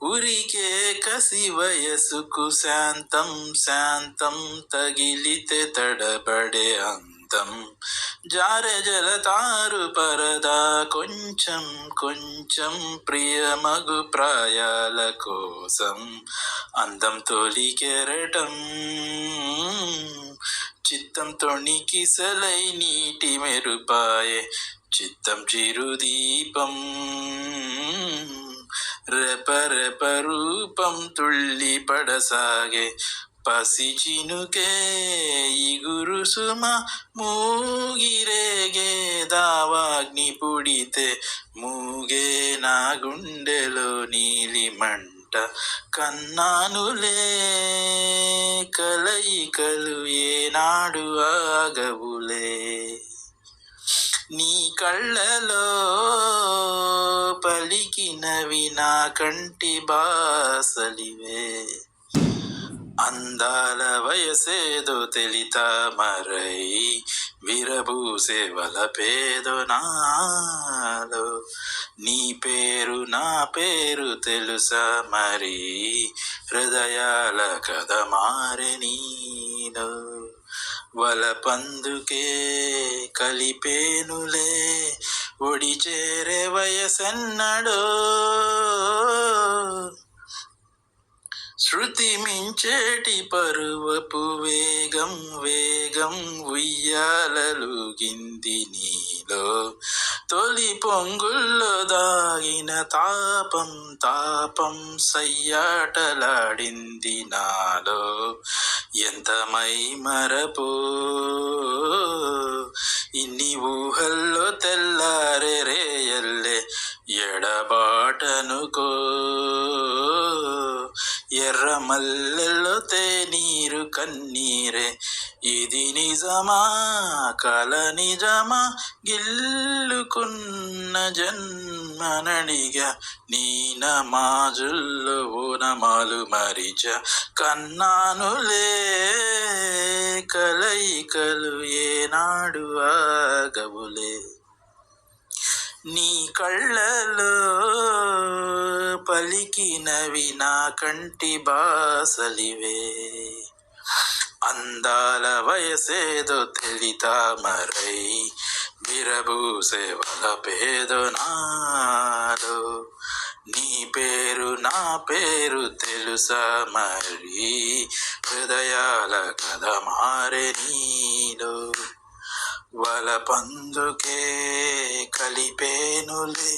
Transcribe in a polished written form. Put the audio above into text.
ఉరికే కసి వయసుకు శాంతం శాంతం తగిలితే తడబడే అందం జారె జలతారు పరదా కొంచెం కొంచెం ప్రియమగు ప్రాయాల కోసం అందం తొలి కెరటం చిత్తం తొణికిసలై నీటి మెరుపాయే చిత్తం చిరుదీపం రెపరెప రూపం తుళ్ళి పడసాగే పసి చినుకే ఇగురు సుమ మూగిరేగే దావాగ్ని పుడితే మూగే నా గుండెలో నీలి మంట కన్నానులే కలయికలు ఏనాడు ఆగవులే నీ కళ్ళలో పలికినవి నా కంటి బాసలివే అందాల వయసేదో తెలిత మరై విరబూసే వలపేదో నాలో నీ పేరు నా పేరు తెలుసా మరి హృదయాల కథ మారె నీలో వలపందుకే కలిపేనులే ఒడి చేరే వయసెన్నడో శృతి మించేటి పరువపు వేగం వేగం ఉయ్యాలలుగింది నీలో తొలి పొంగుల్లో దాగిన తాపం తాపం సయ్యాటలాడింది నాలో ఎంత మై మరపో ఇన్ని ఊహల్లో తెల్లారే రేయల్లే ఎడబాటనుకో ఎర్ర మల్లెల్లో తేనీరు కన్నీరే ఇది నిజమా కల నిజమా గిల్లుకున్న జన్మనడిగా నీ నమాజుల్లో ఓనమాలు మరిచ కన్నానులే కలయికలు ఏనాడు ఆగవులే నీ కళ్ళలో పలికినవి నా కంటి బాసలివే అందాల వయసేదో తెలిత మరై విరబూసే వలపేదో నాలో నీ పేరు నా పేరు తెలుసా మరి హృదయాల కథ మారె నీలో వలపందుకే కలిపేనులే